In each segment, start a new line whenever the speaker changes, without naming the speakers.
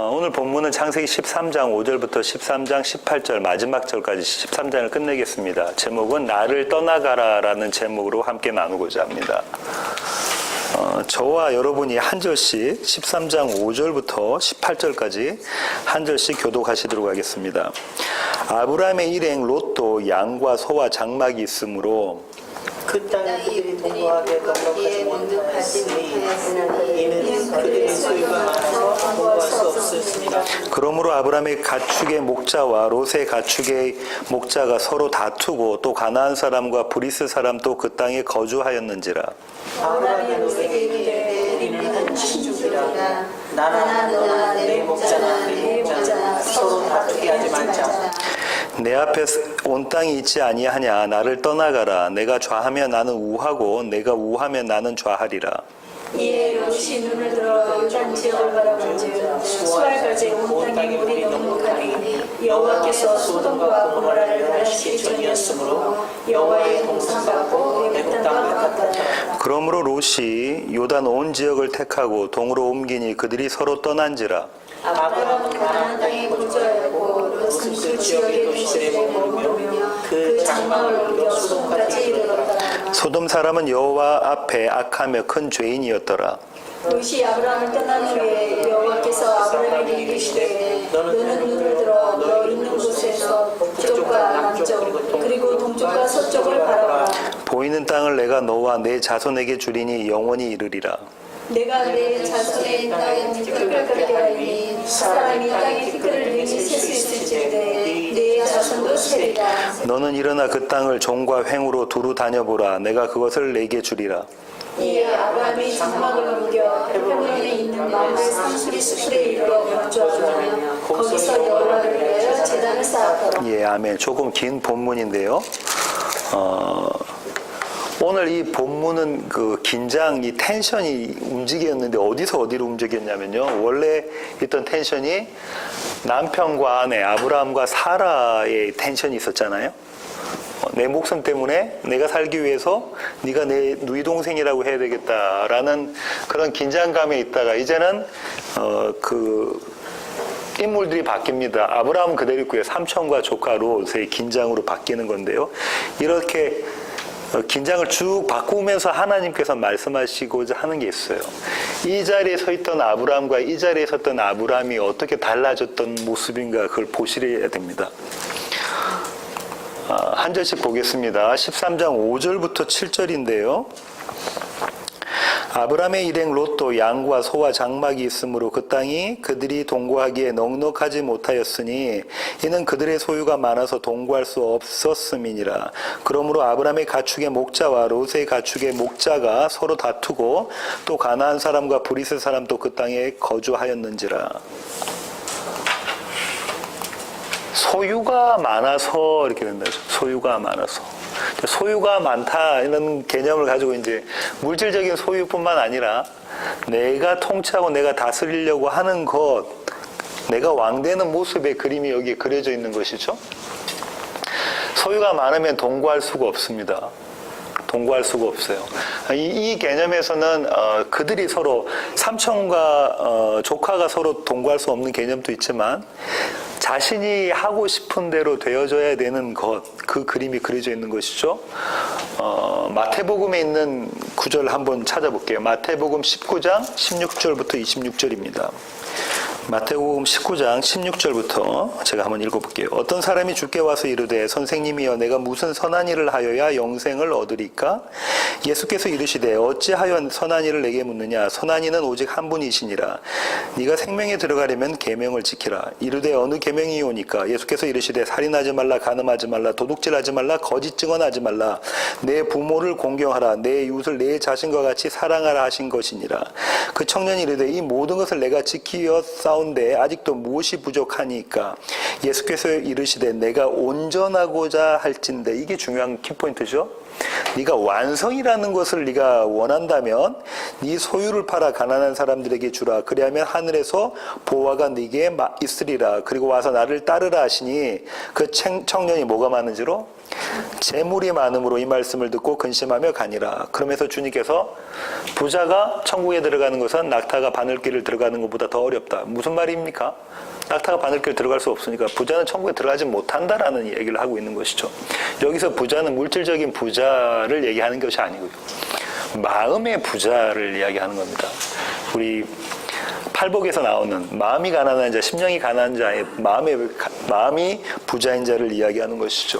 오늘 본문은 창세기 13장 5절부터 13장 18절 마지막 절까지 13장을 끝내겠습니다. 제목은 나를 떠나가라 라는 제목으로 함께 나누고자 합니다. 저와 여러분이 한 절씩 13장 5절부터 18절까지 한 절씩 교독하시도록 하겠습니다. 아브라함의 일행 롯도 양과 소와 장막이 있으므로
그 땅에 그들이 동거하게 넉넉하지 못하였으니 이는 그들의 소유가 많아서 동거할 수 없었습니다.
그러므로 아브라함의 가축의 목자와 롯의 가축의 목자가 서로 다투고 또 가나안 사람과 브리스 사람도 그 땅에 거주하였는지라.
아브라함이 롯에게 이르되 우리는 한 친족이라 나나 너나 내 목자나 내 목자나 서로 다투게 하지 말자.
내 앞에 온 땅이 있지 아니하냐. 나를 떠나가라. 내가 좌하면 나는 우하고 내가 우하면 나는 좌하리라.
이에 롯이 눈을 들어 요단 지역을 바라본즉 수알가지 온 땅이 물이 넉넉하니 여호와께서 소돔과 고모라를 멸하시기 전이었으므로 여호와의 공상 받고 애굽 땅을 바꿨더라.
그러므로 롯이 요단 온 지역을 택하고 동으로 옮기니 그들이 서로 떠난지라.
아브라함은 가나안 땅에 거주하였고 롯은 그 지역의 도시들에 머무르며 그 장막을 옮겨 소돔까지 이르렀더라.
소돔 사람은 여호와 앞에 악하며 큰 죄인이었더라.
롯이 아브라함을 떠난 후에 여호와께서 아브라함에게 이르시되 너는 눈을 들어 너 있는 곳에서 북쪽과 남쪽 그리고 동쪽과 서쪽을 바라보라.
보이는 땅을 내가 너와 내 자손에게 주리니 영원히 이르리라.
내가 내 자손의 땅에 티끌 같게 하리니 사람이 땅에 티끌을 능히 셀 수 있을지인데 내 자손도 세리라.
너는 일어나 그 땅을 종과 횡으로 두루 다녀보라. 내가 그것을 내게 주리라.
이에 아브라함이 장막을 옮겨 헤브론에 있는 마을 상수리 숲에 이르러 거주하며 거기서 여호와를 위하여 제단을 쌓았더라.
예, 아멘. 조금 긴 본문인데요. 오늘 이 본문은 그 긴장, 이 텐션이 움직였는데 어디서 어디로 움직였냐면요. 원래 있던 텐션이 남편과 아내, 아브라함과 사라의 텐션이 있었잖아요. 내 목숨 때문에 내가 살기 위해서 네가 내 누이 동생이라고 해야 되겠다라는 그런 긴장감에 있다가 이제는 그 인물들이 바뀝니다. 아브라함은 그대로 있고요. 삼촌과 조카 롯의 긴장으로 바뀌는 건데요. 이렇게 긴장을 쭉 바꾸면서 하나님께서 말씀하시고자 하는 게 있어요. 이 자리에 서 있던 아브라함과 이 자리에 섰던 아브라함이 어떻게 달라졌던 모습인가 그걸 보시려야 됩니다. 한 절씩 보겠습니다. 13장 5절부터 7절인데요. 아브라함의 일행 롯도 양과 소와 장막이 있으므로 그 땅이 그들이 동거하기에 넉넉하지 못하였으니 이는 그들의 소유가 많아서 동거할 수 없었음이니라. 그러므로 아브라함의 가축의 목자와 롯의 가축의 목자가 서로 다투고 또 가나안 사람과 브리스 사람도 그 땅에 거주하였는지라. 소유가 많아서 이렇게 된다. 소유가 많아서. 소유가 많다 이런 개념을 가지고 이제 물질적인 소유뿐만 아니라 내가 통치하고 내가 다스리려고 하는 것, 내가 왕되는 모습의 그림이 여기에 그려져 있는 것이죠. 소유가 많으면 동거할 수가 없습니다. 동거할 수가 없어요. 이 개념에서는 그들이 서로 삼촌과 조카가 서로 동거할 수 없는 개념도 있지만 자신이 하고 싶은 대로 되어져야 되는 것, 그 그림이 그려져 있는 것이죠. 마태복음에 있는 구절을 한번 찾아볼게요. 마태복음 19장 16절부터 26절입니다. 마태복음 19장 16절부터 제가 한번 읽어볼게요. 어떤 사람이 주께 와서 이르되 선생님이여 내가 무슨 선한 일을 하여야 영생을 얻으리까? 예수께서 이르시되 어찌하여 선한 일을 내게 묻느냐? 선한 이는 오직 한 분이시니라. 네가 생명에 들어가려면 계명을 지키라. 이르되 어느 계명이오니까? 예수께서 이르시되 살인하지 말라, 간음하지 말라, 도둑질하지 말라, 거짓 증언하지 말라, 내 부모를 공경하라, 내 이웃을 내 자신과 같이 사랑하라 하신 것이니라. 그 청년이 이르되 이 모든 것을 내가 지키어 싸운데 아직도 무엇이 부족하니까? 예수께서 이르시되 내가 온전하고자 할진대. 이게 중요한 키포인트죠. 네가 완성이라는 것을 네가 원한다면 네 소유를 팔아 가난한 사람들에게 주라. 그리하면 하늘에서 보화가 네게 있으리라. 그리고 와서 나를 따르라 하시니 그 청년이 뭐가 많은지로 재물이 많음으로 이 말씀을 듣고 근심하며 가니라. 그러면서 주님께서 부자가 천국에 들어가는 것은 낙타가 바늘길을 들어가는 것보다 더 어렵다. 무슨 말입니까? 낙타가 바늘길 들어갈 수 없으니까 부자는 천국에 들어가지 못한다라는 얘기를 하고 있는 것이죠. 여기서 부자는 물질적인 부자를 얘기하는 것이 아니고요. 마음의 부자를 이야기하는 겁니다. 우리 팔복에서 나오는 마음이 가난한 자, 심령이 가난한 자의 마음이 부자인 자를 이야기하는 것이죠.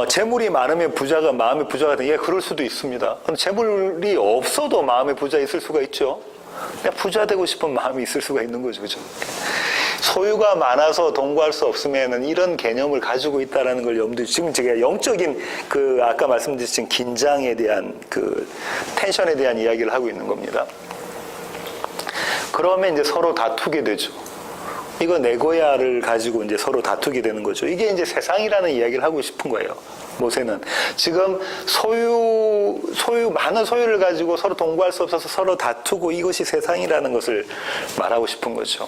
재물이 많으면 부자가 마음의 부자가 되는 게 그럴 수도 있습니다. 재물이 없어도 마음의 부자 있을 수가 있죠. 그냥 부자 되고 싶은 마음이 있을 수가 있는 거죠. 그죠? 소유가 많아서 돈 구할 수 없으면은 이런 개념을 가지고 있다라는 걸 염두에, 지금 제가 영적인 아까 말씀드린 긴장에 대한 텐션에 대한 이야기를 하고 있는 겁니다. 그러면 이제 서로 다투게 되죠. 이거 내 거야를 가지고 이제 서로 다투게 되는 거죠. 이게 이제 세상이라는 이야기를 하고 싶은 거예요. 모세는 지금 많은 소유를 가지고 서로 동거할 수 없어서 서로 다투고 이것이 세상이라는 것을 말하고 싶은 거죠.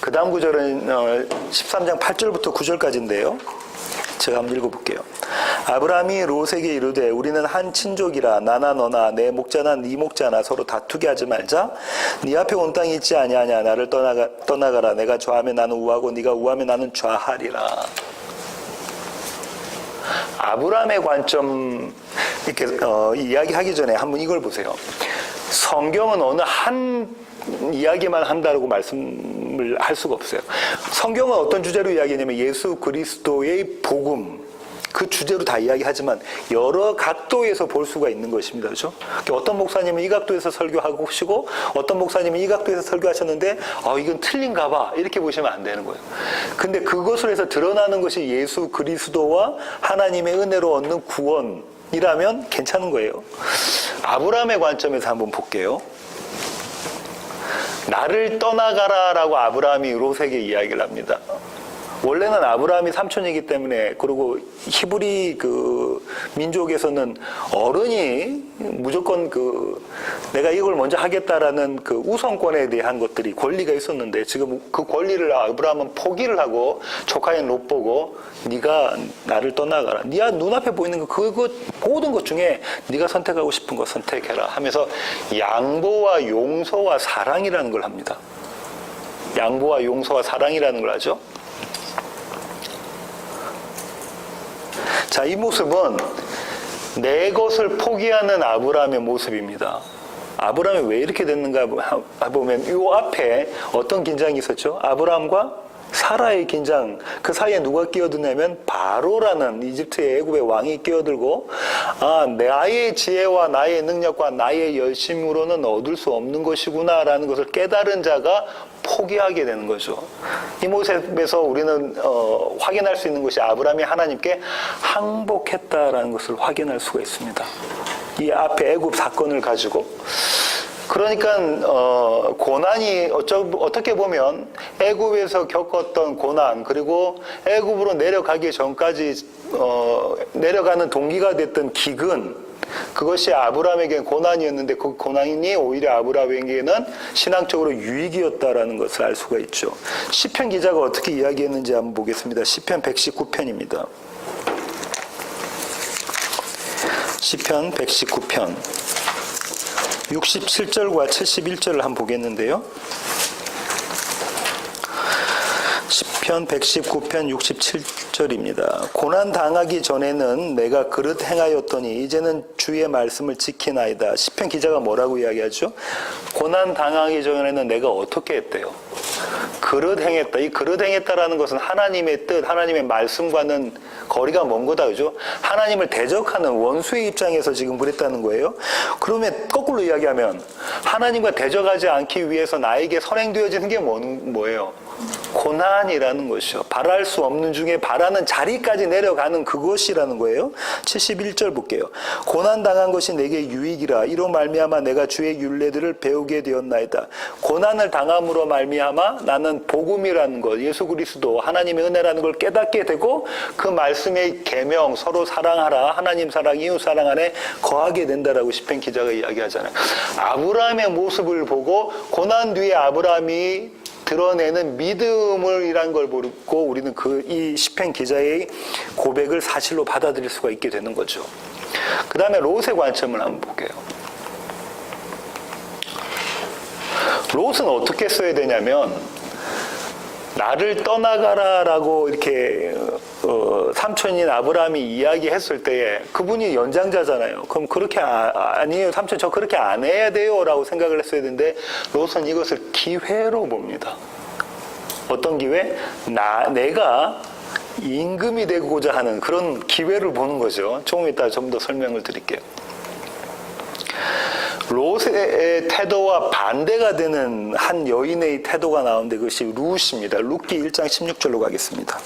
그 다음 구절은 13장 8절부터 9절까지인데요. 제가 한번 읽어볼게요. 아브라함이 롯에게 이르되 우리는 한 친족이라 나나 너나 내 목자나 네 목자나 서로 다투게 하지 말자. 네 앞에 온 땅이 있지 아니하냐. 나를 떠나가라. 내가 좌하면 나는 우하고 네가 우하면 나는 좌하리라. 아브라함의 관점 이렇게 이야기하기 전에 한번 이걸 보세요. 성경은 어느 한 이야기만 한다고 말씀을 할 수가 없어요. 성경은 어떤 주제로 이야기하냐면 예수 그리스도의 복음, 그 주제로 다 이야기하지만 여러 각도에서 볼 수가 있는 것입니다. 그렇죠? 어떤 목사님은 이 각도에서 설교하고 시고 어떤 목사님은 이 각도에서 설교하셨는데 이건 틀린가 봐 이렇게 보시면 안 되는 거예요. 근데 그것을 해서 드러나는 것이 예수 그리스도와 하나님의 은혜로 얻는 구원이라면 괜찮은 거예요. 아브라함의 관점에서 한번 볼게요. 나를 떠나가라라고 아브라함이 롯에게 이야기를 합니다. 원래는 아브라함이 삼촌이기 때문에, 그리고 히브리 민족에서는 어른이 무조건 내가 이걸 먼저 하겠다라는 우선권에 대한 것들이 권리가 있었는데, 지금 그 권리를 아브라함은 포기를 하고 조카인 롯 보고 네가 나를 떠나가라. 네가 눈앞에 보이는 그것 모든 것 중에 네가 선택하고 싶은 거 선택해라 하면서 양보와 용서와 사랑이라는 걸 합니다. 양보와 용서와 사랑이라는 걸 하죠. 자, 이 모습은 내 것을 포기하는 아브라함의 모습입니다. 아브라함이 왜 이렇게 됐는가 보면 이 앞에 어떤 긴장이 있었죠? 아브라함과 사라의 긴장. 그 사이에 누가 끼어드냐면 바로라는 이집트의 애굽의 왕이 끼어들고 나의 지혜와 나의 능력과 나의 열심으로는 얻을 수 없는 것이구나 라는 것을 깨달은 자가 포기하게 되는 거죠. 이 모습에서 우리는 확인할 수 있는 것이 아브라함이 하나님께 항복했다라는 것을 확인할 수가 있습니다. 이 앞에 애굽 사건을 가지고. 그러니까 고난이 어떻게 보면 애굽에서 겪었던 고난, 그리고 애굽으로 내려가기 전까지 내려가는 동기가 됐던 기근, 그것이 아브라함에게는 고난이었는데 그 고난이 오히려 아브라함에게는 신앙적으로 유익이었다라는 것을 알 수가 있죠. 시편 기자가 어떻게 이야기했는지 한번 보겠습니다. 시편 119편입니다. 시편 119편 67절과 71절을 한번 보겠는데요. 시편 119편 67절입니다. 고난 당하기 전에는 내가 그릇 행하였더니 이제는 주의 말씀을 지키나이다. 시편 기자가 뭐라고 이야기하죠? 고난 당하기 전에는 내가 어떻게 했대요? 그릇 행했다. 이 그릇 행했다라는 것은 하나님의 뜻, 하나님의 말씀과는 거리가 먼 거다. 그죠? 하나님을 대적하는 원수의 입장에서 지금 그랬다는 거예요. 그러면 거꾸로 이야기하면 하나님과 대적하지 않기 위해서 나에게 선행되어지는 게 뭐예요? 고난이라는 것이요. 바랄 수 없는 중에 바라는 자리까지 내려가는 그것이라는 거예요. 71절 볼게요. 고난 당한 것이 내게 유익이라 이로 말미암아 내가 주의 율례들을 배우게 되었나이다. 고난을 당함으로 말미암아 나는 복음이라는 것, 예수 그리스도 하나님의 은혜라는 걸 깨닫게 되고 그 말씀의 계명 서로 사랑하라, 하나님 사랑, 이웃 사랑 안에 거하게 된다라고 시편 기자가 이야기하잖아요. 아브라함의 모습을 보고 고난 뒤에 아브라함이 드러내는 믿음이란 걸 보고 우리는 이 시편 기자의 고백을 사실로 받아들일 수가 있게 되는 거죠. 그 다음에 롯의 관점을 한번 볼게요. 롯은 어떻게 써야 되냐면 나를 떠나가라라고 이렇게 삼촌인 아브라함이 이야기했을 때에 그분이 연장자잖아요. 그럼 그렇게 아니에요 삼촌 저 그렇게 안 해야 돼요 라고 생각을 했어야 되는데 롯은 이것을 기회로 봅니다. 어떤 기회? 내가 임금이 되고자 하는 그런 기회를 보는 거죠. 조금 이따 좀 더 설명을 드릴게요. 롯의 태도와 반대가 되는 한 여인의 태도가 나오는데 그것이 룻입니다. 룻기 1장 16절로 가겠습니다.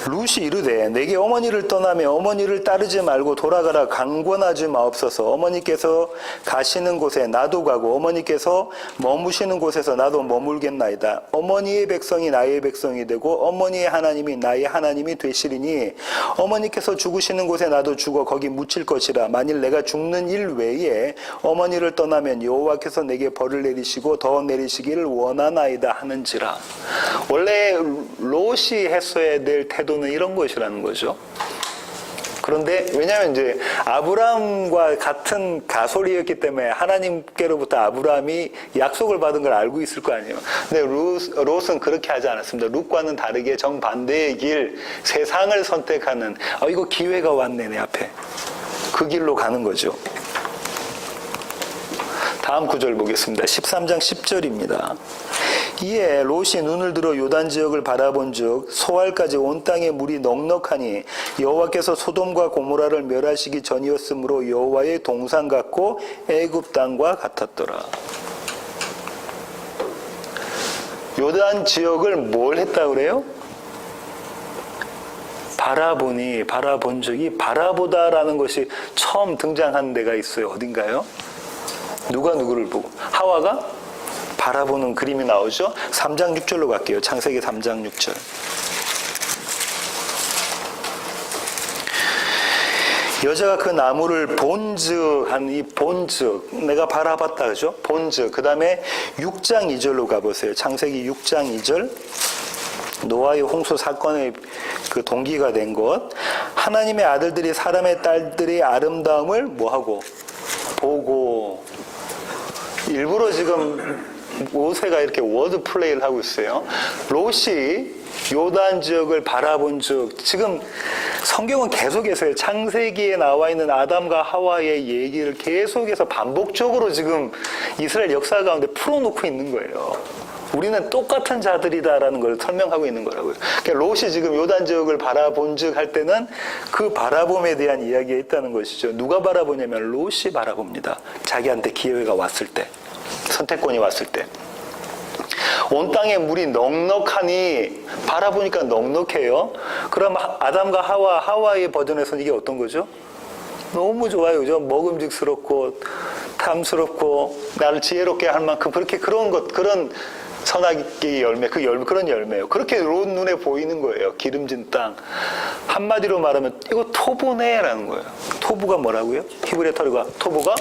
룻이 이르되 내게 어머니를 떠나며 어머니를 따르지 말고 돌아가라 강권하지 마옵소서. 어머니께서 가시는 곳에 나도 가고 어머니께서 머무시는 곳에서 나도 머물겠나이다. 어머니의 백성이 나의 백성이 되고 어머니의 하나님이 나의 하나님이 되시리니 어머니께서 죽으시는 곳에 나도 죽어 거기 묻힐 것이라. 만일 내가 죽는 일 외에 어머니를 떠나면 여호와께서 내게 벌을 내리시고 더 내리시기를 원하나이다 하는지라. 원래 롯이 했어야 될 태도는 이런 것이라는 거죠. 그런데 왜냐하면 이제 아브라함과 같은 가솔이었기 때문에 하나님께로부터 아브라함이 약속을 받은 걸 알고 있을 거 아니에요. 근데 롯은 그렇게 하지 않았습니다. 롯과는 다르게 정반대의 길, 세상을 선택하는 이거 기회가 왔네 내 앞에. 그 길로 가는 거죠. 다음 구절 보겠습니다. 13장 10절입니다. 이에 롯이 눈을 들어 요단 지역을 바라본즉 소알까지 온 땅에 물이 넉넉하니 여호와께서 소돔과 고모라를 멸하시기 전이었으므로 여호와의 동산 같고 애굽 땅과 같았더라. 요단 지역을 뭘 했다 그래요? 바라본 적이 바라보다라는 것이 처음 등장한 데가 있어요. 어딘가요? 누가 누구를 보고? 하와가 바라보는 그림이 나오죠. 3장 6절로 갈게요. 창세기 3장 6절. 여자가 그 나무를 본즉 한 이 본즉 내가 바라봤다 그죠? 본즉 그 다음에 6장 2절로 가보세요. 창세기 6장 2절. 노아의 홍수 사건의 그 동기가 된 것. 하나님의 아들들이 사람의 딸들의 아름다움을 뭐하고? 보고. 일부러 지금 모세가 이렇게 워드 플레이를 하고 있어요. 롯이 요단 지역을 바라본 즉 지금 성경은 계속해서 창세기에 나와 있는 아담과 하와의 얘기를 계속해서 반복적으로 지금 이스라엘 역사 가운데 풀어놓고 있는 거예요. 우리는 똑같은 자들이다라는 걸 설명하고 있는 거라고요. 그러니까 롯이 지금 요단 지역을 바라본 즉 할 때는 그 바라봄에 대한 이야기가 있다는 것이죠. 누가 바라보냐면 롯이 바라봅니다. 자기한테 기회가 왔을 때, 선택권이 왔을 때. 온 땅에 물이 넉넉하니 바라보니까 넉넉해요. 그럼 아담과 하와의 버전에서는 이게 어떤 거죠? 너무 좋아요. 그죠? 먹음직스럽고 탐스럽고 나를 지혜롭게 할 만큼 그런 선악의 열매, 그런 열매예요. 그렇게 롯 눈에 보이는 거예요. 기름진 땅. 한마디로 말하면 이거 토부네라는 거예요. 토부가 뭐라고요? 히브리 터리가 토부가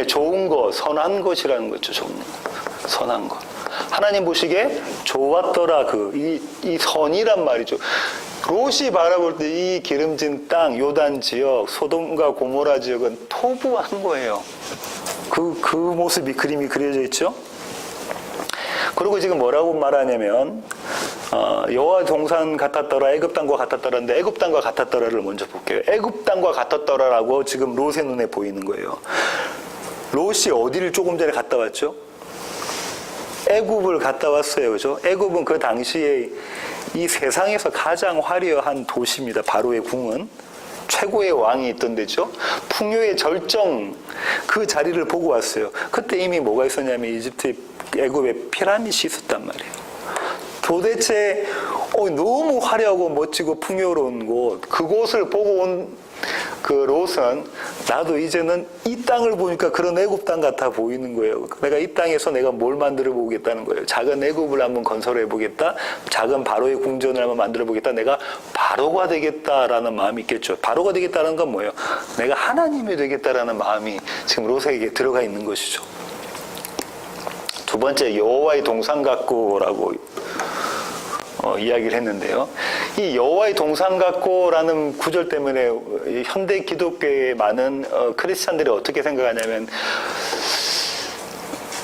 좋은 것, 선한 것이라는 거죠. 좋은 것, 선한 것. 하나님 보시기에 좋았더라. 이 선이란 말이죠. 롯이 바라볼 때 이 기름진 땅, 요단 지역, 소돔과 고모라 지역은 토부한 거예요. 그 모습이 그림이 그려져 있죠. 그리고 지금 뭐라고 말하냐면 여호와 동산 같았더라, 애굽 땅과 같았더라인데 애굽 땅과 같았더라를 먼저 볼게요. 애굽 땅과 같았더라라고 지금 롯의 눈에 보이는 거예요. 롯이 어디를 조금 전에 갔다 왔죠? 애굽을 갔다 왔어요. 그죠? 애굽은 그 당시에 이 세상에서 가장 화려한 도시입니다. 바로의 궁은. 최고의 왕이 있던 데죠. 풍요의 절정 그 자리를 보고 왔어요. 그때 이미 뭐가 있었냐면 애굽에 피라밋이 있었단 말이에요. 도대체 너무 화려하고 멋지고 풍요로운 곳, 그곳을 보고 온 그 롯은 나도 이제는 이 땅을 보니까 그런 애굽 땅 같아 보이는 거예요. 내가 이 땅에서 내가 뭘 만들어 보겠다는 거예요. 작은 애굽을 한번 건설해 보겠다. 작은 바로의 궁전을 한번 만들어 보겠다. 내가 바로가 되겠다라는 마음이 있겠죠. 바로가 되겠다는 건 뭐예요? 내가 하나님이 되겠다라는 마음이 지금 롯에게 들어가 있는 것이죠. 두 번째, 여호와의 동상 같고라고 이야기를 했는데요. 이 여호와의 동상 같고라는 구절 때문에 현대 기독교의 많은 크리스찬들이 어떻게 생각하냐면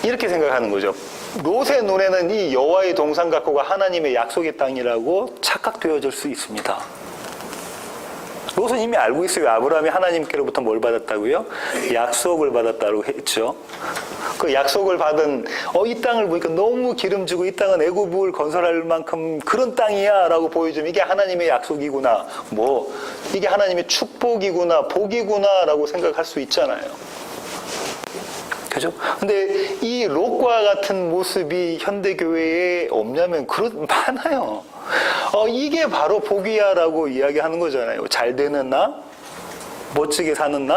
이렇게 생각하는 거죠. 롯의 눈에는 이 여호와의 동상 같고가 하나님의 약속의 땅이라고 착각되어질 수 있습니다. 롯은 이미 알고 있어요. 아브라함이 하나님께로부터 뭘 받았다고요? 약속을 받았다고 했죠. 그 약속을 받은 이 땅을 보니까 너무 기름지고 이 땅은 애굽을 건설할 만큼 그런 땅이야 라고 보여주면 이게 하나님의 약속이구나, 이게 하나님의 축복이구나, 복이구나 라고 생각할 수 있잖아요. 그죠? 근데 이 롯과 같은 모습이 현대교회에 없냐면 많아요. 이게 바로 복이야라고 이야기하는 거잖아요. 잘 되는 나, 멋지게 사는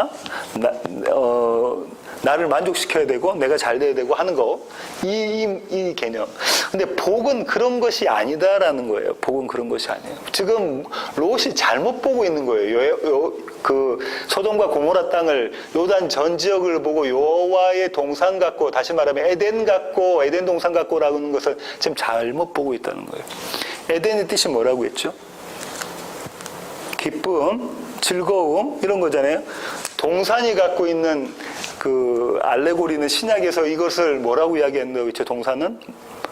나를 만족시켜야 되고 내가 잘 돼야 되고 하는 거, 이 개념. 근데 복은 그런 것이 아니다라는 거예요. 복은 그런 것이 아니에요. 지금 롯이 잘못 보고 있는 거예요. 그 소돔과 고모라 땅을, 요단 전 지역을 보고 여호와의 동상 같고, 다시 말하면 에덴 같고, 에덴 동상 같고라는 것을 지금 잘못 보고 있다는 거예요. 에덴의 뜻이 뭐라고 했죠? 기쁨, 즐거움 이런 거잖아요. 동산이 갖고 있는 그 알레고리는 신약에서 이것을 뭐라고 이야기했는데, 그렇죠? 동산은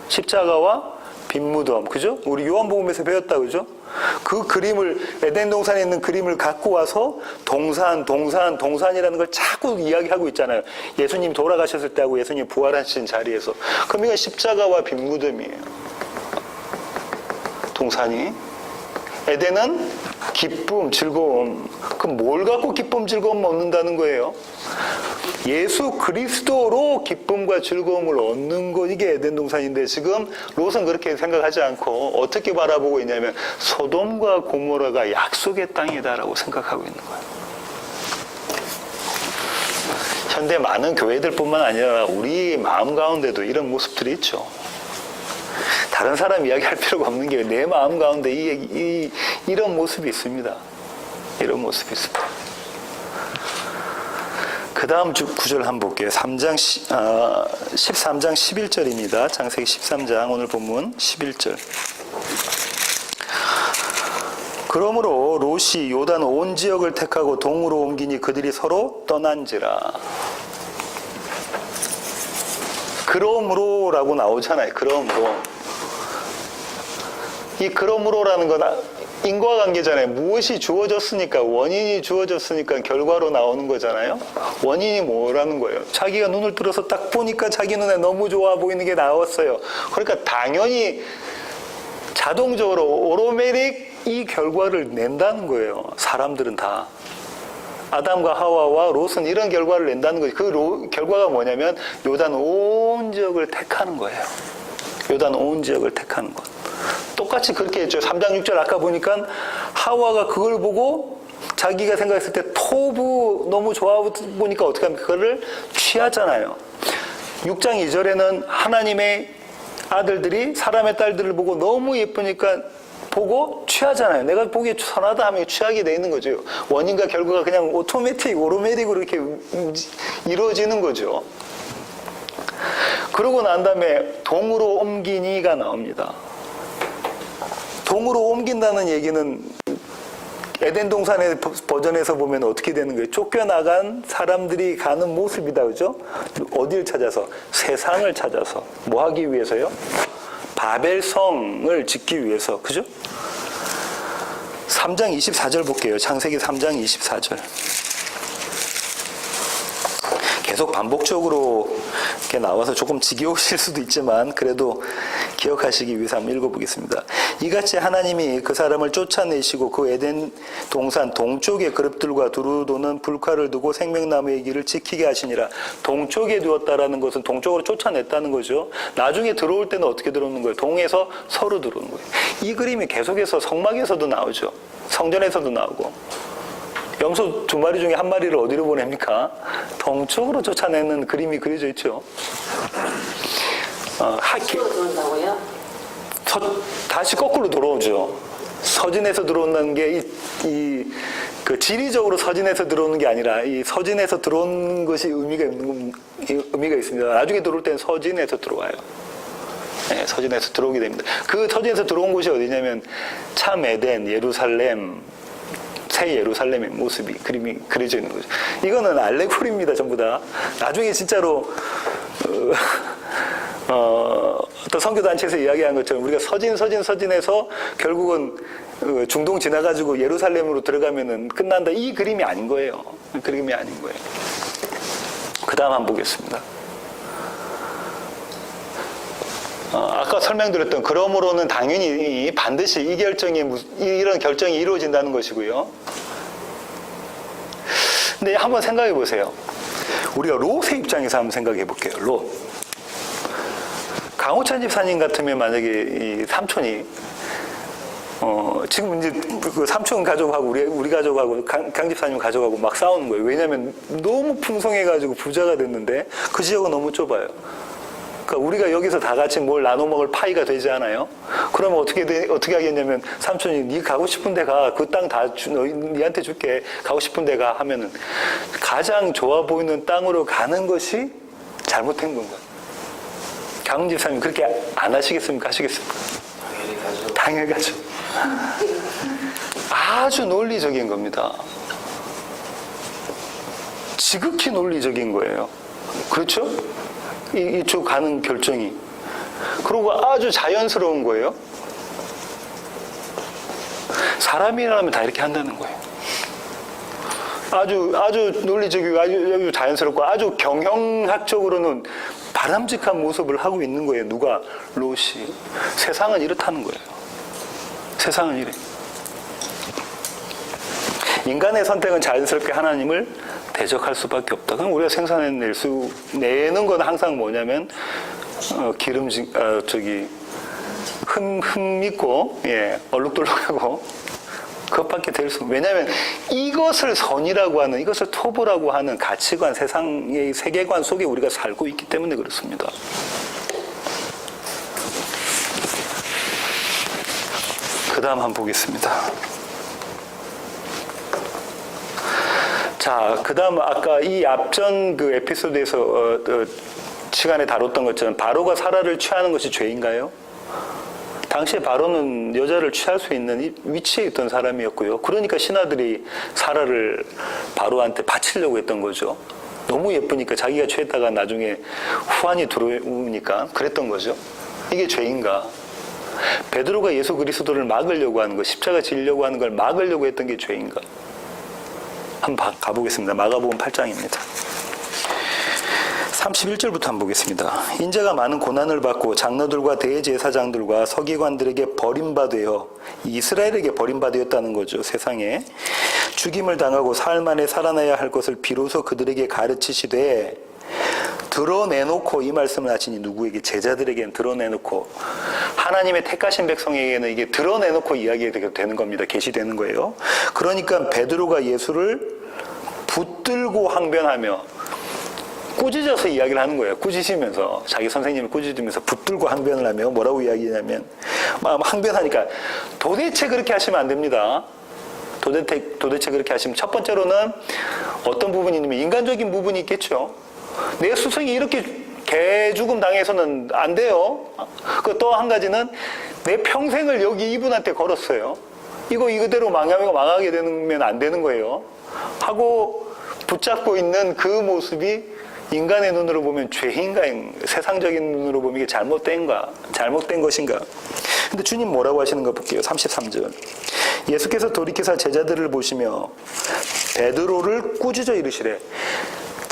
십자가와 빈무덤, 그죠? 우리 요한복음에서 배웠다, 그죠? 그 그림을, 에덴 동산에 있는 그림을 갖고 와서 동산이라는 걸 자꾸 이야기하고 있잖아요. 예수님 돌아가셨을 때하고 예수님 부활하신 자리에서. 그럼 이건 십자가와 빈무덤이에요. 동산이. 에덴은 기쁨, 즐거움. 그럼 뭘 갖고 기쁨, 즐거움 얻는다는 거예요? 예수 그리스도로 기쁨과 즐거움을 얻는 거, 이게 에덴 동산인데 지금 롯은 그렇게 생각하지 않고 어떻게 바라보고 있냐면 소돔과 고모라가 약속의 땅이다라고 생각하고 있는 거예요. 현대 많은 교회들뿐만 아니라 우리 마음 가운데도 이런 모습들이 있죠. 다른 사람 이야기할 필요가 없는 게 내 마음 가운데 이런 모습이 있습니다. 이런 모습이 있습니다. 그 다음 구절 한번 볼게요. 13장 11절입니다. 창세기 13장 오늘 본문 11절. 그러므로 롯이 요단 온 지역을 택하고 동으로 옮기니 그들이 서로 떠난지라. 그러므로라고 나오잖아요. 그러므로. 이 그러므로라는 건 인과관계잖아요. 무엇이 주어졌으니까, 원인이 주어졌으니까 결과로 나오는 거잖아요. 원인이 뭐라는 거예요? 자기가 눈을 들어서 딱 보니까 자기 눈에 너무 좋아 보이는 게 나왔어요. 그러니까 당연히 자동적으로 오토매틱 이 결과를 낸다는 거예요. 사람들은 다. 아담과 하와와 롯은 이런 결과를 낸다는 거예요. 그 결과가 뭐냐면 요단 온 지역을 택하는 거예요. 요단 온 지역을 택하는 것. 똑같이 그렇게 했죠. 3장 6절 아까 보니까 하와가 그걸 보고 자기가 생각했을 때 토부 너무 좋아 보니까 어떻게 하면 그거를 취하잖아요. 6장 2절에는 하나님의 아들들이 사람의 딸들을 보고 너무 예쁘니까 보고 취하잖아요. 내가 보기에 선하다 하면 취하게 돼 있는 거죠. 원인과 결과가 그냥 오토매틱으로 이렇게 이루어지는 거죠. 그러고 난 다음에 동으로 옮기니가 나옵니다. 동으로 옮긴다는 얘기는 에덴 동산의 버전에서 보면 어떻게 되는 거예요? 쫓겨나간 사람들이 가는 모습이다, 그죠? 어디를 찾아서? 세상을 찾아서. 뭐 하기 위해서요? 바벨성을 짓기 위해서, 그죠? 3장 24절 볼게요. 창세기 3장 24절. 계속 반복적으로 이렇게 나와서 조금 지겨우실 수도 있지만 그래도 기억하시기 위해서 한번 읽어보겠습니다. 이같이 하나님이 그 사람을 쫓아내시고 그 에덴 동산 동쪽에 그룹들과 두루 도는 불칼을 두고 생명나무의 길을 지키게 하시니라. 동쪽에 두었다라는 것은 동쪽으로 쫓아냈다는 거죠. 나중에 들어올 때는 어떻게 들어오는 거예요? 동에서 서로 들어오는 거예요. 이 그림이 계속해서 성막에서도 나오죠. 성전에서도 나오고. 염소 2마리 중에 1마리를 어디로 보냅니까? 동쪽으로 쫓아내는 그림이 그려져 있죠.
들어온다고요?
다시 거꾸로 돌아오죠. 서진에서 들어온다는 게 그 지리적으로 서진에서 들어오는 게 아니라 이 서진에서 들어오는 것이 의미가 있습니다. 나중에 들어올 때는 서진에서 들어와요. 네, 서진에서 들어오게 됩니다. 그 서진에서 들어온 곳이 어디냐면 참 에덴, 예루살렘, 새 예루살렘의 모습이 그림이 그려져 있는 거죠. 이거는 알레고리입니다, 전부 다. 나중에 진짜로 어떤 선교단체에서 이야기한 것처럼 우리가 서진에서 결국은 중동 지나가지고 예루살렘으로 들어가면은 끝난다. 이 그림이 아닌 거예요. 그림이 아닌 거예요. 그 다음 한번 보겠습니다. 아까 설명드렸던 그러므로는 당연히 반드시 이런 결정이 이루어진다는 것이고요. 근데 한번 생각해 보세요. 우리가 롯의 입장에서 한번 생각해 볼게요. 롯. 강호찬 집사님 같으면 만약에 이 삼촌이 지금 이제 그 삼촌 가족하고 우리 가족하고 강 집사님 가족하고 막 싸우는 거예요. 왜냐하면 너무 풍성해가지고 부자가 됐는데 그 지역은 너무 좁아요. 그러니까 우리가 여기서 다 같이 뭘 나눠 먹을 파이가 되지 않아요? 그러면 어떻게 하겠냐면 삼촌이 네 가고 싶은 데 가. 그 땅 다 니한테 줄게. 가고 싶은 데 가 하면은 가장 좋아 보이는 땅으로 가는 것이 잘못된 건가요? 강 집사님 그렇게 안 하시겠습니까? 하시겠습니까? 당연히 가죠. 아주 논리적인 겁니다. 지극히 논리적인 거예요. 그렇죠? 이쪽 가는 결정이. 그리고 아주 자연스러운 거예요. 사람이라면 다 이렇게 한다는 거예요. 아주 논리적이고 아주 자연스럽고 아주 경영학적으로는 바람직한 모습을 하고 있는 거예요. 누가? 롯이. 세상은 이렇다는 거예요. 세상은 이래. 인간의 선택은 자연스럽게 하나님을 대적할 수밖에 없다. 그럼 우리가 내는 건 항상 뭐냐면 흠 있고 얼룩덜룩하고 그것밖에 될 수. 왜냐하면 이것을 선이라고 하는, 이것을 토부라고 하는 가치관, 세상의 세계관 속에 우리가 살고 있기 때문에 그렇습니다. 그 다음 한번 보겠습니다. 자, 그 다음 아까 이 앞전 그 에피소드에서 시간에 다뤘던 것처럼 바로가 사라를 취하는 것이 죄인가요? 당시에 바로는 여자를 취할 수 있는 위치에 있던 사람이었고요. 그러니까 신하들이 사라를 바로한테 바치려고 했던 거죠. 너무 예쁘니까 자기가 취했다가 나중에 후환이 들어오니까 그랬던 거죠. 이게 죄인가? 베드로가 예수 그리스도를 막으려고 하는 것, 십자가 지려고 하는 걸 막으려고 했던 게 죄인가? 한번 가보겠습니다. 마가복음 8장입니다. 31절부터 한번 보겠습니다. 인자가 많은 고난을 받고 장로들과 대제사장들과 서기관들에게 버림받으여 이스라엘에게 버림받으였다는 거죠. 세상에 죽임을 당하고 사흘 만에 살아나야 할 것을 비로소 그들에게 가르치시되 드러내놓고, 이 말씀을 하시니 누구에게? 제자들에게는 드러내놓고, 하나님의 택하신 백성에게는 이게 드러내놓고 이야기가 되는 겁니다. 계시되는 거예요. 그러니까 베드로가 예수를 붙들고 항변하며 꾸짖어서 이야기를 하는 거예요. 꾸짖으면서, 자기 선생님을 꾸짖으면서 붙들고 항변을 하며 뭐라고 이야기하냐면, 항변하니까 도대체 그렇게 하시면 안 됩니다. 도대체 그렇게 하시면, 첫 번째로는 어떤 부분이 있냐면 인간적인 부분이 있겠죠. 내 스승이 이렇게 개죽음 당해서는 안 돼요. 그 또 한 가지는 내 평생을 여기 이분한테 걸었어요. 이거대로 망하게 되면 안 되는 거예요. 하고 붙잡고 있는 그 모습이 인간의 눈으로 보면 죄인가, 세상적인 눈으로 보면 이게 잘못된 것인가. 근데 주님 뭐라고 하시는가 볼게요. 33절. 예수께서 돌이켜서 제자들을 보시며 베드로를 꾸짖어 이르시래.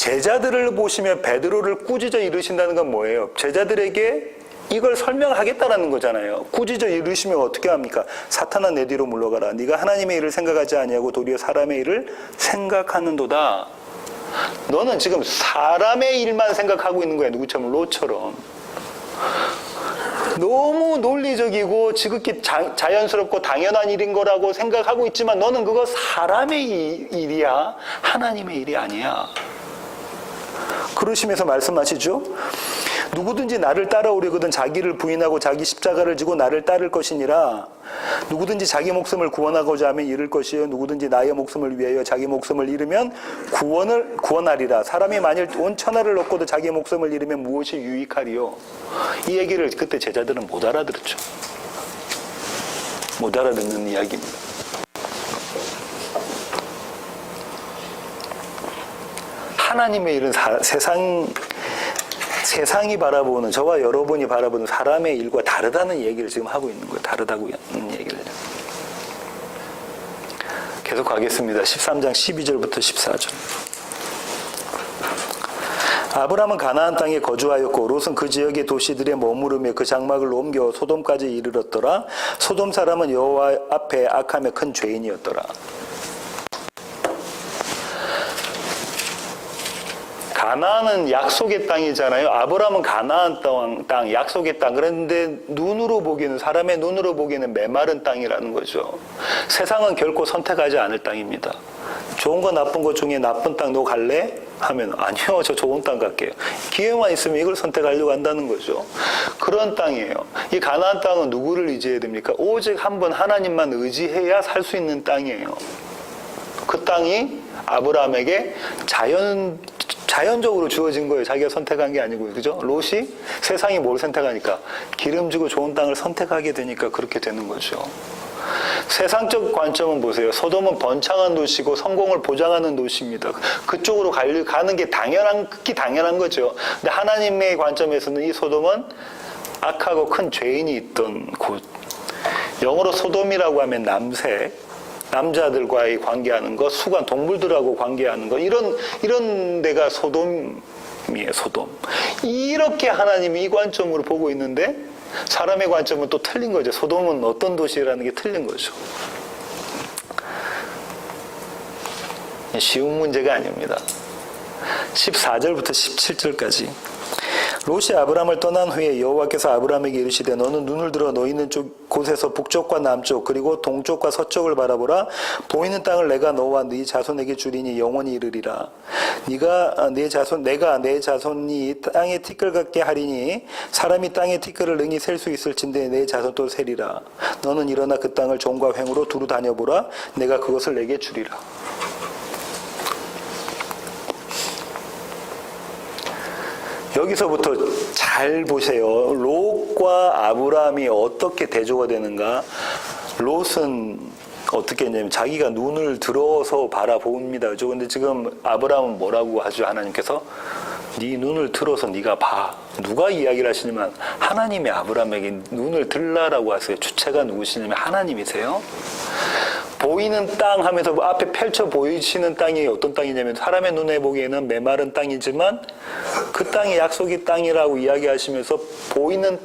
제자들을 보시면 베드로를 꾸짖어 이르신다는 건 뭐예요? 제자들에게 이걸 설명하겠다라는 거잖아요. 꾸짖어 이르시면 어떻게 합니까? 사탄아 내 뒤로 물러가라. 네가 하나님의 일을 생각하지 아니하고 도리어 사람의 일을 생각하는도다. 너는 지금 사람의 일만 생각하고 있는 거야. 누구처럼? 롯처럼. 너무 논리적이고 지극히 자연스럽고 당연한 일인 거라고 생각하고 있지만 너는 그거 사람의 일이야. 하나님의 일이 아니야. 그러시면서 말씀하시죠. 누구든지 나를 따라오려거든 자기를 부인하고 자기 십자가를 지고 나를 따를 것이니라. 누구든지 자기 목숨을 구원하고자 하면 잃을 것이요 누구든지 나의 목숨을 위하여 자기 목숨을 잃으면 구원하리라. 사람이 만일 온 천하를 얻고도 자기 목숨을 잃으면 무엇이 유익하리요? 이 얘기를 그때 제자들은 못 알아들었죠. 못 알아듣는 이야기입니다. 하나님의 일은 세상이 바라보는, 저와 여러분이 바라보는 사람의 일과 다르다는 얘기를 지금 하고 있는 거예요. 다르다고 하는 얘기를. 계속 가겠습니다. 13장 12절부터 14절. 아브라함은 가나안 땅에 거주하였고 롯은 그 지역의 도시들에 머무르며 그 장막을 옮겨 소돔까지 이르렀더라. 소돔 사람은 여호와 앞에 악하며 큰 죄인이었더라. 가나안은 약속의 땅이잖아요. 아브라함은 가나안 땅, 약속의 땅. 그런데 눈으로 보기에는, 사람의 눈으로 보기에는 메마른 땅이라는 거죠. 세상은 결코 선택하지 않을 땅입니다. 좋은 거 나쁜 거 중에 나쁜 땅 너 갈래? 하면 아니요, 저 좋은 땅 갈게요. 기회만 있으면 이걸 선택하려고 한다는 거죠. 그런 땅이에요. 이 가나안 땅은 누구를 의지해야 됩니까? 오직 한 번 하나님만 의지해야 살 수 있는 땅이에요. 그 땅이 아브라함에게 자연적으로 주어진 거예요. 자기가 선택한 게 아니고요. 그죠? 롯이 세상이 뭘 선택하니까 기름지고 좋은 땅을 선택하게 되니까 그렇게 되는 거죠. 세상적 관점은 보세요. 소돔은 번창한 도시고 성공을 보장하는 도시입니다. 그쪽으로 가는 게 극히 당연한 거죠. 근데 하나님의 관점에서는 이 소돔은 악하고 큰 죄인이 있던 곳. 영어로 소돔이라고 하면 남자들과의 관계하는 것, 수간 동물들하고 관계하는 것, 이런 데가 소돔이에요. 소돔. 이렇게 하나님이 이 관점으로 보고 있는데 사람의 관점은 또 틀린 거죠. 소돔은 어떤 도시라는 게 틀린 거죠. 쉬운 문제가 아닙니다. 14절부터 17절까지. 롯이 아브람을 떠난 후에 여호와께서 아브람에게 이르시되 너는 눈을 들어 너 있는 곳에서 북쪽과 남쪽 그리고 동쪽과 서쪽을 바라보라. 보이는 땅을 내가 너와 네 자손에게 주리니 영원히 이르리라. 내가 내 자손이 땅에 티끌 같게 하리니 사람이 땅에 티끌을 능히 셀 수 있을진데 내 자손도 세리라. 너는 일어나 그 땅을 종과 횡으로 두루 다녀보라. 내가 그것을 내게 주리라. 여기서부터 잘 보세요. 롯과 아브라함이 어떻게 대조가 되는가. 롯은 어떻게 했냐면 자기가 눈을 들어서 바라봅니다. 그런데 지금 아브라함은 뭐라고 하죠? 하나님께서 네 눈을 들어서 네가 봐. 누가 이야기를 하시냐면 하나님이 아브라함에게 눈을 들라라고 하세요. 주체가 누구시냐면 하나님이세요. 보이는 땅 하면서 앞에 펼쳐 보이시는 땅이 어떤 땅이냐면 사람의 눈에 보기에는 메마른 땅이지만 그 땅이 약속의 땅이라고 이야기하시면서 보이는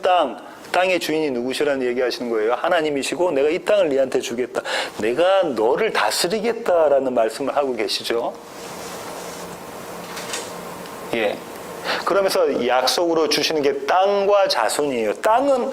땅의 주인이 누구시라는 얘기하시는 거예요. 하나님이시고 내가 이 땅을 네한테 주겠다. 내가 너를 다스리겠다라는 말씀을 하고 계시죠. 예. 그러면서 약속으로 주시는 게 땅과 자손이에요. 땅은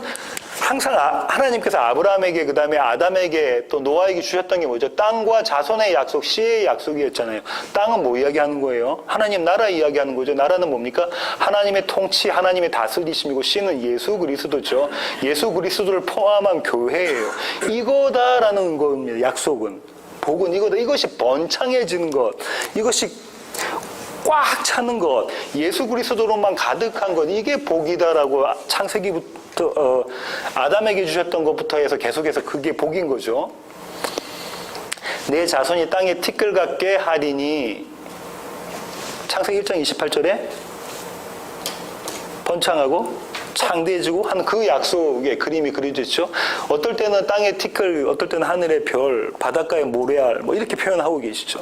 항상 하나님께서 아브라함에게 그다음에 아담에게 또 노아에게 주셨던 게 뭐죠? 땅과 자손의 약속, 씨의 약속이었잖아요. 땅은 뭐 이야기하는 거예요? 하나님 나라 이야기하는 거죠. 나라는 뭡니까? 하나님의 통치, 하나님의 다스리심이고 씨는 예수 그리스도죠. 예수 그리스도를 포함한 교회예요. 이거다라는 겁니다. 약속은. 복은 이거다. 이것이 번창해지는 것. 이것이 꽉 차는 것. 예수 그리스도로만 가득한 것. 이게 복이다라고 창세기부터 아담에게 주셨던 것부터 해서 계속해서 그게 복인 거죠. 내 자손이 땅에 티끌 같게 하리니 창세기 1장 28절에 번창하고 창대해지고 하는 그 약속의 그림이 그려져 있죠. 어떨 때는 땅에 티끌, 어떨 때는 하늘의 별, 바닷가의 모래알 뭐 이렇게 표현하고 계시죠.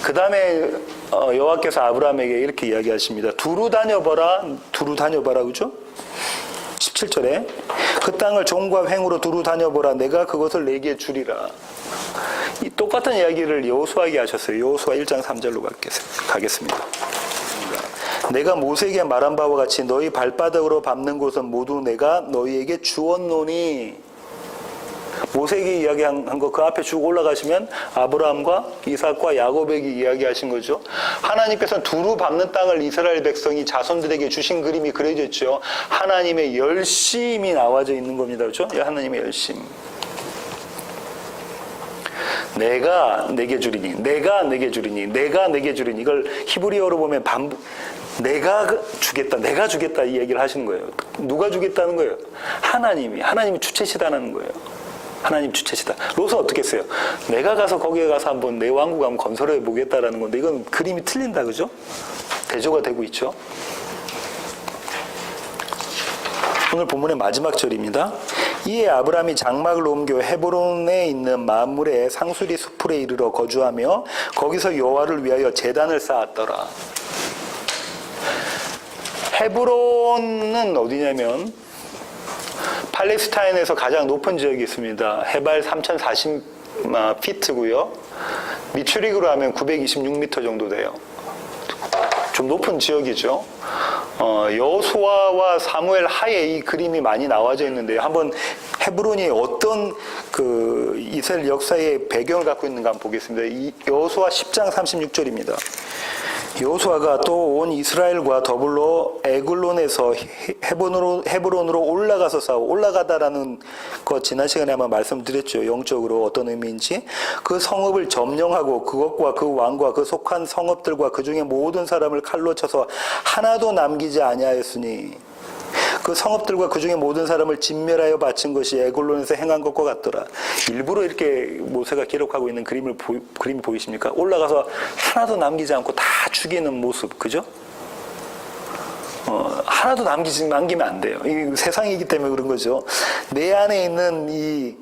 그 다음에 여호와께서 아브라함에게 이렇게 이야기하십니다. 두루 다녀봐라, 그죠? 17절에 그 땅을 종과 횡으로 두루 다녀보라. 내가 그것을 내게 주리라. 이 똑같은 이야기를 여호수아에게 하셨어요. 여호수아 1장 3절로 가겠습니다. 내가 모세에게 말한 바와 같이 너희 발바닥으로 밟는 곳은 모두 내가 너희에게 주었노니. 모세에게 이야기한 거 그 앞에 쭉 올라가시면 아브라함과 이삭과 야곱에게 이야기하신 거죠. 하나님께서는 두루 밟는 땅을 이스라엘 백성이 자손들에게 주신 그림이 그려져 있죠. 하나님의 열심이 나와져 있는 겁니다. 그렇죠? 하나님의 열심. 내가 내게 주리니, 내가 내게 주리니, 내가 내게 주리니. 이걸 히브리어로 보면 내가 주겠다 이 얘기를 하시는 거예요. 누가 주겠다는 거예요? 하나님이 주체시다는 거예요. 하나님 주체시다. 롯은 어떻게 했어요? 내가 가서 거기에 가서 한번 내 왕국 한번 건설해 보겠다라는 건데 이건 그림이 틀린다, 그죠? 대조가 되고 있죠. 오늘 본문의 마지막 절입니다. 이에 아브라함이 장막을 옮겨 헤브론에 있는 마므레 상수리 수풀에 이르러 거주하며 거기서 여호와를 위하여 제단을 쌓았더라. 헤브론은 어디냐면 팔레스타인에서 가장 높은 지역이 있습니다. 해발 3040피트고요. 미추릭으로 하면 926m 정도 돼요. 좀 높은 지역이죠. 여호수아와 사무엘 하에 이 그림이 많이 나와져 있는데요. 한번 헤브론이 어떤 그 이스라엘 역사의 배경을 갖고 있는가 한번 보겠습니다. 이 여호수아 10장 36절입니다. 여호수아가 또 온 이스라엘과 더불어 에글론에서 헤브론으로 올라가서 싸워. 올라가다라는 것 지난 시간에 한번 말씀드렸죠. 영적으로 어떤 의미인지. 그 성읍을 점령하고 그것과 그 왕과 그 속한 성읍들과 그 중에 모든 사람을 칼로 쳐서 하나도 남기지 아니하였으니 그 성읍들과 그 중에 모든 사람을 진멸하여 바친 것이 에글론에서 행한 것과 같더라. 일부러 이렇게 모세가 기록하고 있는 그림이 보이십니까? 올라가서 하나도 남기지 않고 다 죽이는 모습, 그죠? 하나도 남기면 안 돼요. 이 세상이기 때문에 그런 거죠. 내 안에 있는 이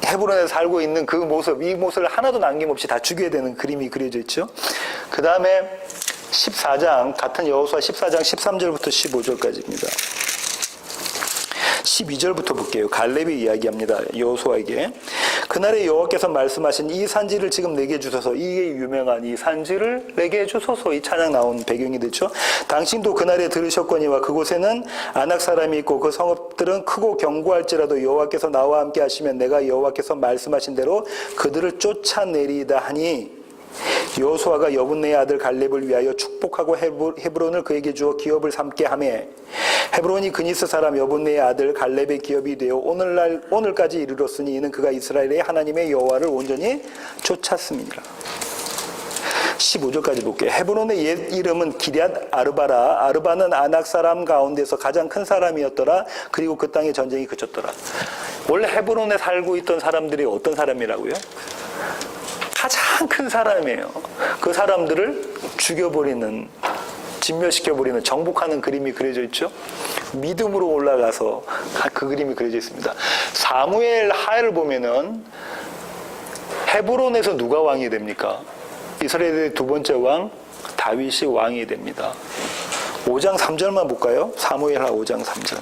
헤브론에서 살고 있는 그 모습, 이 모습을 하나도 남김없이 다 죽여야 되는 그림이 그려져 있죠. 그 다음에 14장, 같은 여호수아 14장 13절부터 15절까지입니다. 12절부터 볼게요. 갈렙이 이야기합니다. 여호수아에게. 그날에 여호와께서 말씀하신 이 산지를 지금 내게 주소서. 이게 유명한 이 산지를 내게 주소서. 이 찬양 나온 배경이 됐죠. 당신도 그날에 들으셨거니와 그곳에는 아낙 사람이 있고 그 성읍들은 크고 견고할지라도 여호와께서 나와 함께 하시면 내가 여호와께서 말씀하신 대로 그들을 쫓아내리이다 하니 여호수아가 여분네의 아들 갈렙을 위하여 축복하고 헤브론을 그에게 주어 기업을 삼게 하매 헤브론이 그니스 사람 여분네의 아들 갈렙의 기업이 되어 오늘까지 이르렀으니 이는 그가 이스라엘의 하나님의 여호와를 온전히 쫓았습니다. 15절까지 볼게요. 헤브론의 옛 이름은 기럇 아르바라. 아르바는 아낙 사람 가운데서 가장 큰 사람이었더라. 그리고 그 땅에 전쟁이 그쳤더라. 원래 헤브론에 살고 있던 사람들이 어떤 사람이라고요? 가장 큰 사람이에요. 그 사람들을 죽여버리는, 진멸시켜버리는, 정복하는 그림이 그려져 있죠. 믿음으로 올라가서 그 그림이 그려져 있습니다. 사무엘 하를 보면은 헤브론에서 누가 왕이 됩니까? 이스라엘의 두 번째 왕 다윗이 왕이 됩니다. 5장 3절만 볼까요? 사무엘 하 5장 3절.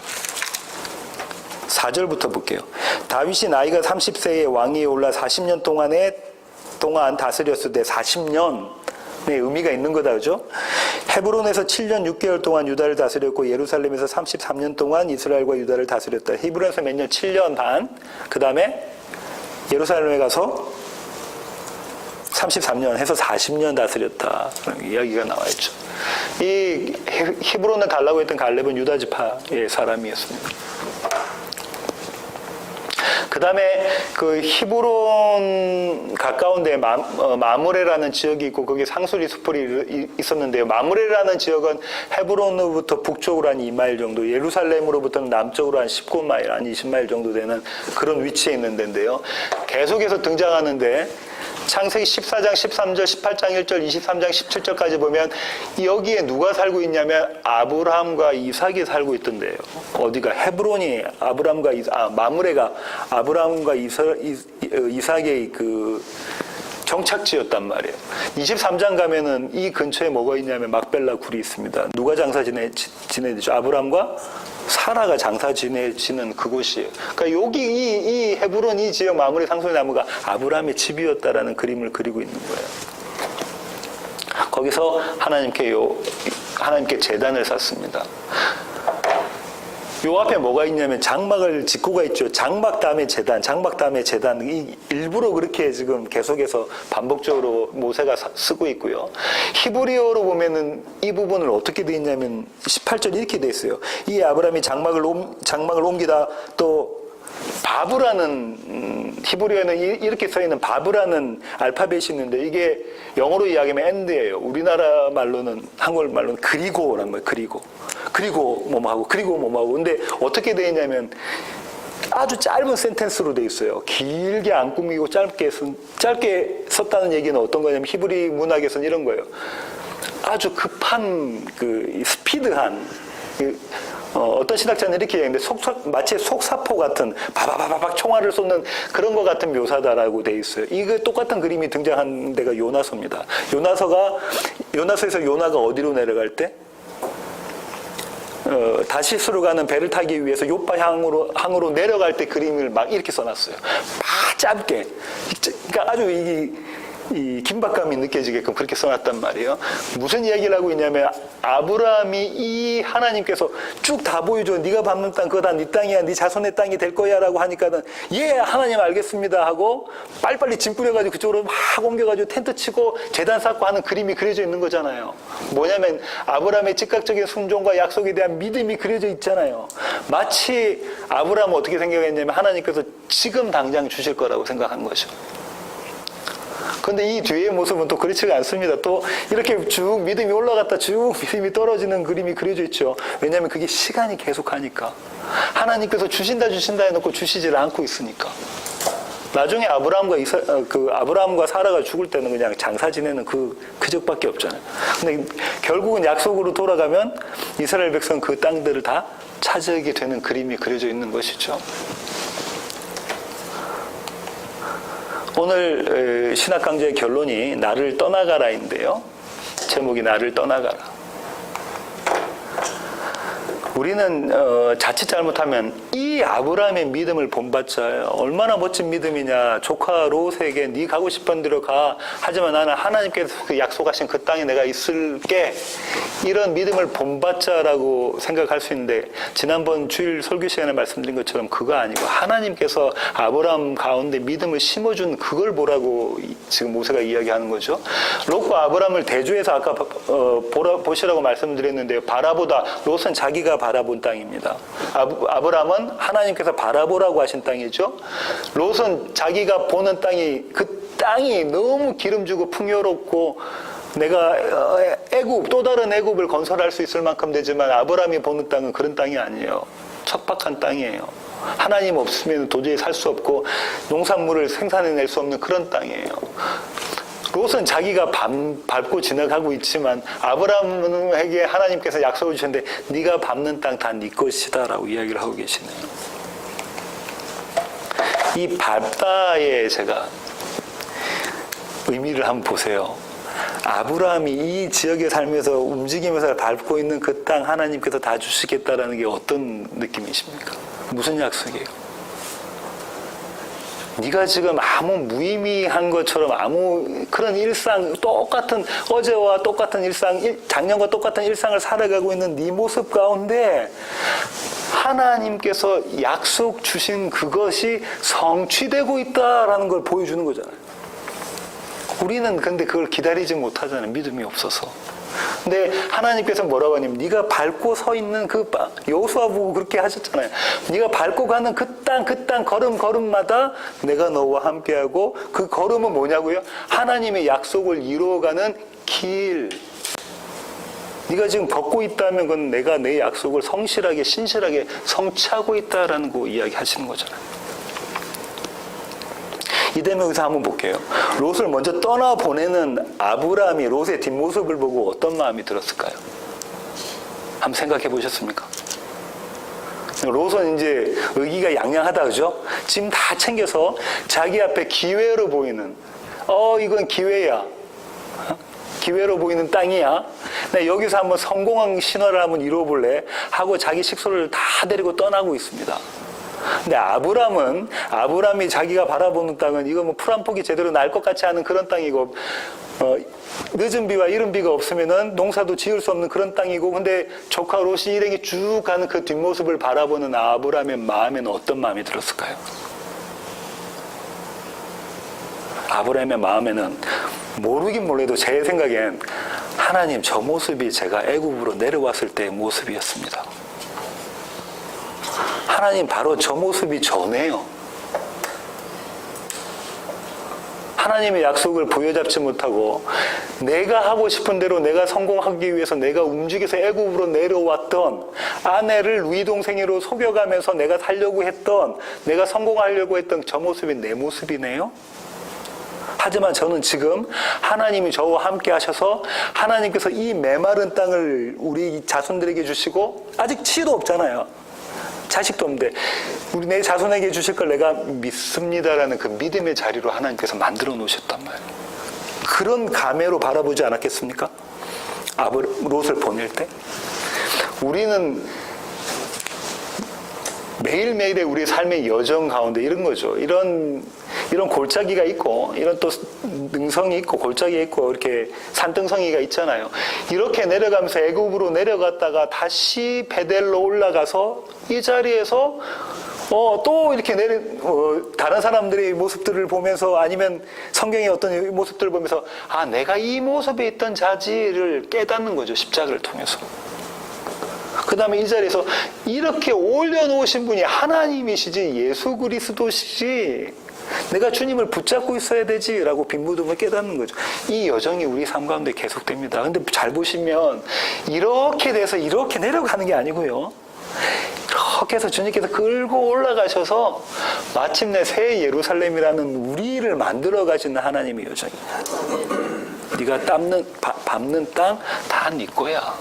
4절부터 볼게요. 다윗이 나이가 30세에 왕위에 올라 40년 동안 다스렸을 때 40년의 의미가 있는 거다, 그죠? 헤브론에서 7년 6개월 동안 유다를 다스렸고 예루살렘에서 33년 동안 이스라엘과 유다를 다스렸다. 헤브론에서 몇 년? 7년 반. 그 다음에 예루살렘에 가서 33년 해서 40년 다스렸다. 그런 이야기가 나와있죠. 이 히브론을 달라고 했던 갈렙은 유다 지파의 사람이었습니다. 그 다음에 그 히브론 가까운 데 마므레라는 지역이 있고 거기에 상수리 수풀이 있었는데요. 마므레라는 지역은 헤브론으로부터 북쪽으로 한 2마일 정도, 예루살렘으로부터는 남쪽으로 한 19마일, 한 20마일 정도 되는 그런 위치에 있는 데인데요. 계속해서 등장하는데 창세기 14장 13절, 18장 1절, 23장 17절까지 보면 여기에 누가 살고 있냐면 아브라함과 이삭이 살고 있던데요. 어디가? 헤브론이 마므레가 아브라함과 이삭의 그 정착지였단 말이에요. 23장 가면은 이 근처에 뭐가 있냐면 막벨라 굴이 있습니다. 누가 장사 지내죠? 아브람과 사라가 장사 지내지는 그곳이에요. 그러니까 여기 이 헤브론 이 지역 마무리 상소의 나무가 아브람의 집이었다라는 그림을 그리고 있는 거예요. 거기서 하나님께 제단을 쌓습니다. 요 앞에 뭐가 있냐면 장막을 짓고가 있죠. 장막 다음에 제단, 장막 다음에 제단. 일부러 그렇게 지금 계속해서 반복적으로 모세가 쓰고 있고요. 히브리어로 보면은 이 부분을 어떻게 돼 있냐면 18절 이렇게 돼 있어요. 이 아브라함이 장막을 옮기다 또 바브라는 히브리어에는 이렇게 써 있는 바브라는 알파벳이 있는데 이게 영어로 이야기하면 end예요. 우리나라 말로는 한국말 말로는 그리고란 말이에요. 그리고 뭐뭐하고 그리고 뭐뭐하고. 근데 어떻게 되어 있냐면 아주 짧은 센텐스로 되어 있어요. 길게 안 꾸미고 짧게 썼다는 얘기는 어떤 거냐면 히브리 문학에서는 이런 거예요. 아주 급한 스피드한 어떤 신학자는 이렇게 얘기하는데 마치 속사포 같은 바바바박 총알을 쏘는 그런 것 같은 묘사다라고 돼 있어요. 이거 똑같은 그림이 등장한 데가 요나서입니다. 요나서에서 요나가 어디로 내려갈 때? 다시스로 가는 배를 타기 위해서 요파 항으로 내려갈 때 그림을 막 이렇게 써놨어요. 막 짧게. 그러니까 아주 이 긴박감이 느껴지게끔 그렇게 써놨단 말이에요. 무슨 이야기를 하고 있냐면 아브라함이 이 하나님께서 쭉 다 보여줘. 네가 밟는 땅 그거 다 네 땅이야. 네 자손의 땅이 될 거야 라고 하니까는 예 하나님 알겠습니다 하고 빨리빨리 짐 뿌려가지고 그쪽으로 막 옮겨가지고 텐트 치고 제단 쌓고 하는 그림이 그려져 있는 거잖아요. 뭐냐면 아브라함의 즉각적인 순종과 약속에 대한 믿음이 그려져 있잖아요. 마치 아브라함은 어떻게 생각했냐면 하나님께서 지금 당장 주실 거라고 생각한 거죠. 근데 이 뒤의 모습은 또 그렇지가 않습니다. 또 이렇게 쭉 믿음이 올라갔다 쭉 믿음이 떨어지는 그림이 그려져 있죠. 왜냐하면 그게 시간이 계속 가니까. 하나님께서 주신다 해놓고 주시지를 않고 있으니까. 나중에 아브라함과 사라가 죽을 때는 그냥 장사 지내는 그적밖에 없잖아요. 근데 결국은 약속으로 돌아가면 이스라엘 백성 그 땅들을 다 차지하게 되는 그림이 그려져 있는 것이죠. 오늘 신학 강좌의 결론이 나를 떠나가라인데요. 제목이 나를 떠나가라. 우리는 자칫 잘못하면 이 아브라함의 믿음을 본받자 얼마나 멋진 믿음이냐. 조카 롯에게 네 가고 싶은 데로 가. 하지만 나는 하나님께서 그 약속하신 그 땅에 내가 있을게. 이런 믿음을 본받자라고 생각할 수 있는데 지난번 주일 설교 시간에 말씀드린 것처럼 그거 아니고 하나님께서 아브라함 가운데 믿음을 심어준 그걸 보라고 지금 모세가 이야기하는 거죠. 롯과 아브라함을 대조해서 아까 보시라고 말씀드렸는데요. 바라보다. 롯은 자기가 바라본 땅입니다. 아브라함은 하나님께서 바라보라고 하신 땅이죠. 롯은 자기가 보는 그 땅이 너무 기름지고 풍요롭고 내가 또 다른 애굽을 건설할 수 있을 만큼 되지만 아브라함이 보는 땅은 그런 땅이 아니에요. 척박한 땅이에요. 하나님 없으면 도저히 살 수 없고 농산물을 생산해낼 수 없는 그런 땅이에요. 롯은 자기가 밟고 지나가고 있지만 아브라함에게 하나님께서 약속을 주셨는데 네가 밟는 땅 다 네 것이다 라고 이야기를 하고 계시네요. 이 밟다에 제가 의미를 한번 보세요. 아브라함이 이 지역에 살면서 움직이면서 밟고 있는 그 땅 하나님께서 다 주시겠다라는 게 어떤 느낌이십니까? 무슨 약속이에요? 네가 지금 아무 무의미한 것처럼 아무 그런 일상 똑같은 어제와 똑같은 일상 작년과 똑같은 일상을 살아가고 있는 네 모습 가운데 하나님께서 약속 주신 그것이 성취되고 있다라는 걸 보여주는 거잖아요. 우리는 근데 그걸 기다리지 못하잖아요. 믿음이 없어서. 근데 하나님께서 뭐라고 하냐면 네가 밟고 서 있는 여호수아 보고 그렇게 하셨잖아요. 네가 밟고 가는 그 땅 걸음마다 내가 너와 함께하고 그 걸음은 뭐냐고요? 하나님의 약속을 이루어가는 길. 네가 지금 걷고 있다면 그건 내가 내 약속을 성실하게 신실하게 성취하고 있다라는 거 이야기하시는 거잖아요. 이 대목에서 한번 볼게요. 롯을 먼저 떠나보내는 아브라함이 롯의 뒷모습을 보고 어떤 마음이 들었을까요? 한번 생각해 보셨습니까? 롯은 이제 의기가 양양하다 그죠? 지금 다 챙겨서 자기 앞에 기회로 보이는 이건 기회야. 기회로 보이는 땅이야. 나 여기서 한번 성공한 신화를 한번 이루어볼래? 하고 자기 식소를 다 데리고 떠나고 있습니다. 근데 아브람이 자기가 바라보는 땅은 이거 뭐 풀 한 폭이 제대로 날 것 같지 않은 그런 땅이고, 늦은 비와 이른 비가 없으면은 농사도 지을 수 없는 그런 땅이고, 근데 조카 롯이 일행이 쭉 가는 그 뒷모습을 바라보는 아브람의 마음에는 어떤 마음이 들었을까요? 아브람의 마음에는 모르긴 몰라도 제 생각엔 하나님 저 모습이 제가 애굽으로 내려왔을 때의 모습이었습니다. 하나님 바로 저 모습이 저네요. 하나님의 약속을 부여잡지 못하고 내가 하고 싶은 대로 내가 성공하기 위해서 내가 움직여서 애굽으로 내려왔던 아내를 누이 동생으로 속여가면서 내가 살려고 했던, 내가 성공하려고 했던 저 모습이 내 모습이네요. 하지만 저는 지금 하나님이 저와 함께 하셔서 하나님께서 이 메마른 땅을 우리 자손들에게 주시고, 아직 치도 없잖아요. 자식도 없는데 우리 내 자손에게 주실 걸 내가 믿습니다라는 그 믿음의 자리로 하나님께서 만들어 놓으셨단 말이에요. 그런 감회로 바라보지 않았겠습니까? 롯을 보낼 때 우리는 매일매일의 우리 삶의 여정 가운데 이런 거죠. 이런 골짜기가 있고, 이런 또 능성이 있고, 골짜기가 있고, 이렇게 산등성이가 있잖아요. 이렇게 내려가면서 애굽으로 내려갔다가 다시 베델로 올라가서 이 자리에서 또 이렇게 다른 사람들의 모습들을 보면서, 아니면 성경의 어떤 모습들을 보면서 내가 이 모습에 있던 자질을 깨닫는 거죠. 십자가를 통해서. 그 다음에 이 자리에서 이렇게 올려놓으신 분이 하나님이시지 예수 그리스도시지, 내가 주님을 붙잡고 있어야 되지라고 빈무덤을 깨닫는 거죠. 이 여정이 우리 삶 가운데 계속됩니다. 근데 잘 보시면 이렇게 돼서 이렇게 내려가는 게 아니고요. 이렇게 해서 주님께서 끌고 올라가셔서 마침내 새 예루살렘이라는 우리를 만들어 가시는 하나님의 여정이야. 네가 밟는 땅 다 네 거야.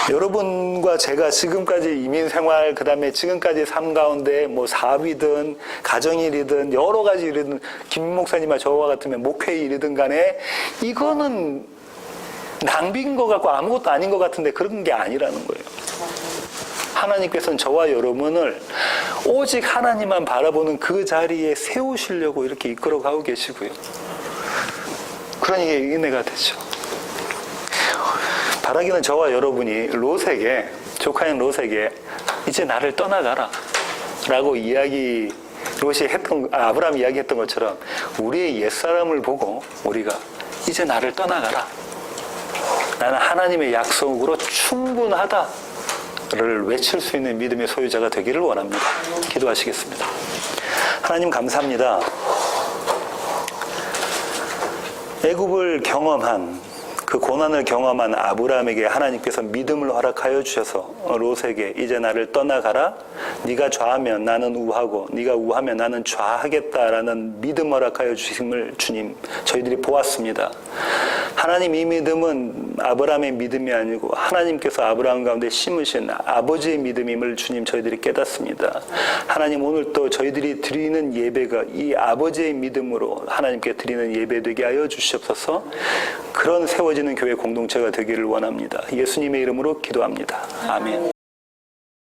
여러분과 제가 지금까지 이민생활, 그 다음에 지금까지 삶 가운데 뭐 사업이든 가정일이든 여러 가지 일이든, 김 목사님과 저와 같으면 목회 일이든 간에 이거는 낭비인 것 같고 아무것도 아닌 것 같은데 그런 게 아니라는 거예요. 하나님께서는 저와 여러분을 오직 하나님만 바라보는 그 자리에 세우시려고 이렇게 이끌어가고 계시고요. 그러니 은혜가 되죠. 바라기는 저와 여러분이 롯에게, 조카인 롯에게 이제 나를 떠나가라 라고 아브라함이 이야기했던 것처럼 우리의 옛사람을 보고 우리가 이제 나를 떠나가라, 나는 하나님의 약속으로 충분하다를 외칠 수 있는 믿음의 소유자가 되기를 원합니다. 기도하시겠습니다. 하나님 감사합니다. 애굽을 경험한, 그 고난을 경험한 아브라함에게 하나님께서 믿음을 허락하여 주셔서 롯에게 이제 나를 떠나가라, 네가 좌하면 나는 우하고 네가 우하면 나는 좌하겠다라는 믿음 허락하여 주심을 주님 저희들이 보았습니다. 하나님, 이 믿음은 아브라함의 믿음이 아니고 하나님께서 아브라함 가운데 심으신 아버지의 믿음임을 주님 저희들이 깨닫습니다. 하나님, 오늘 또 저희들이 드리는 예배가 이 아버지의 믿음으로 하나님께 드리는 예배 되게 하여 주시옵소서. 그런 세워지는 교회 공동체가 되기를 원합니다. 예수님의 이름으로 기도합니다. 아멘.